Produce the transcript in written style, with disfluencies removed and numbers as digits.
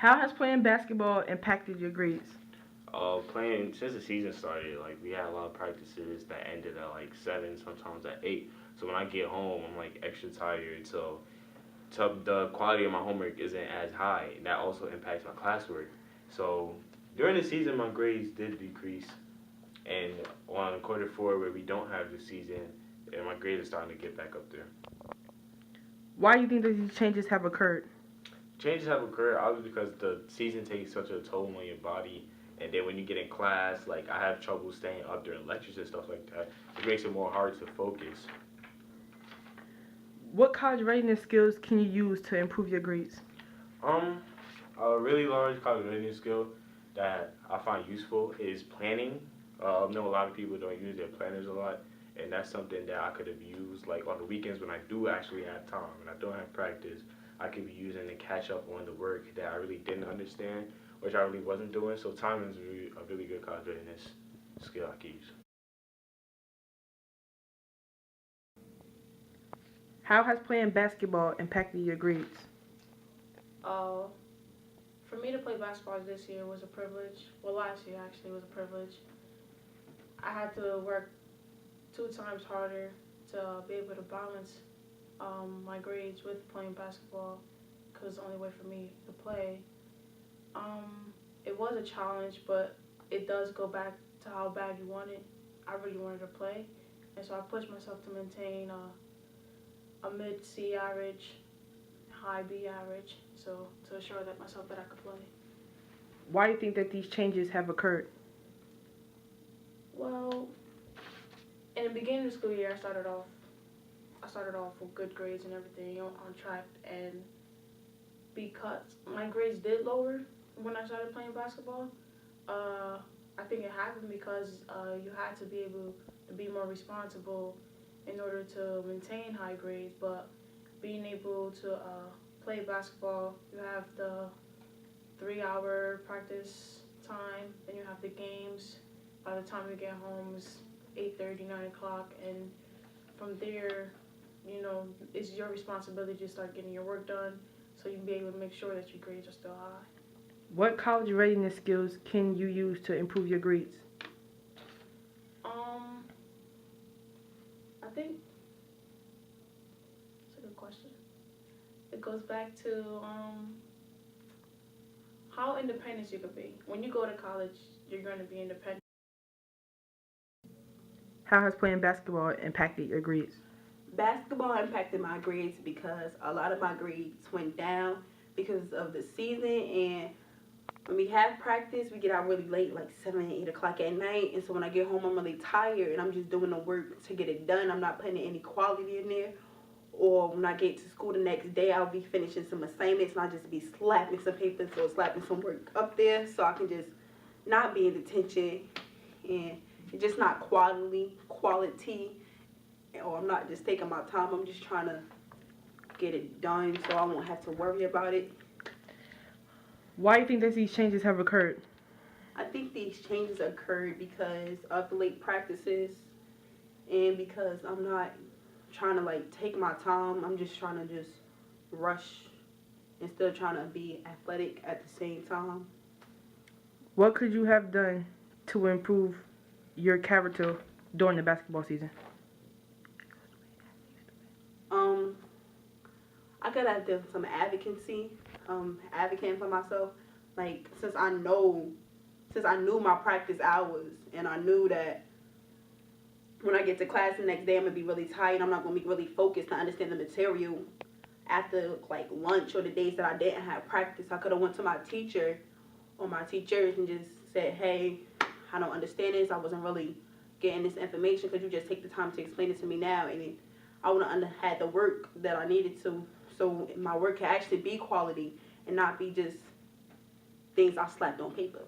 How has playing basketball impacted your grades? Playing since the season started, like we had a lot of practices that ended at like 7, sometimes at 8. So when I get home, I'm like extra tired. So the quality of my homework isn't as high. And that also impacts my classwork. So during the season, my grades did decrease, and on quarter 4 where we don't have the season, and my grades are starting to get back up there. Why do you think that these changes have occurred? Changes have occurred obviously because the season takes such a toll on your body, and then when you get in class, like I have trouble staying up during lectures and stuff like that. It makes it more hard to focus. What college readiness skills can you use to improve your grades? Um, a really large cognitive skill that I find useful is planning. I know a lot of people don't use their planners a lot, and that's something that I could have used like on the weekends when I do actually have time and I don't have practice. I could be using to catch up on the work that I really didn't understand, which I really wasn't doing. So time is really, a really good college readiness skill I could use. How has playing basketball impacted your grades? Uh, for me to play basketball this year was a privilege. Well, last year actually was a privilege. I had to work 2 times harder to be able to balance my grades with playing basketball because it's the only way for me to play. It was a challenge, but it does go back to how bad you want it. I really wanted to play, and so I pushed myself to maintain a mid C average, high B average, so to assure that myself that I could play. Why do you think that these changes have occurred? Well, in the beginning of the school year, I started off with good grades and everything on track, and because my grades did lower when I started playing basketball, uh, I think it happened because you had to be able to be more responsible in order to maintain high grades. But being able to play basketball, you have the 3-hour practice time, then you have the games. By the time you get home, it's 8:30, 9 o'clock, and from there, it's your responsibility to start getting your work done, so you can be able to make sure that your grades are still high. What college readiness skills can you use to improve your grades? Um, I think it's a good question. It goes back to how independent you could be. When you go to college, you're going to be independent. How has playing basketball impacted your grades? Basketball impacted my grades because a lot of my grades went down because of the season. And when we have practice, we get out really late, like 7, 8 o'clock at night. And so when I get home, I'm really tired and I'm just doing the work to get it done. I'm not putting any quality in there. Or when I get to school the next day, I'll be finishing some assignments and I'll just be slapping some papers or slapping some work up there so I can just not be in detention and it's just not quality, or I'm not just taking my time. I'm just trying to get it done so I won't have to worry about it. Why do you think that these changes have occurred? I think these changes occurred because of the late practices and because I'm not trying to like take my time. I'm just trying to just rush and still trying to be athletic at the same time. What could you have done to improve your character during the basketball season? Um, I could have done some advocacy, advocating for myself. Like since I knew my practice hours and I knew that when I get to class the next day I'm gonna be really tired. I'm not gonna be really focused to understand the material after like lunch or the days that I didn't have practice. I could have went to my teacher or my teachers and just said, hey, I don't understand this. I wasn't really getting this information. Could you just take the time to explain it to me now? And I would have had the work that I needed to, so my work can actually be quality and not be just things I slapped on paper.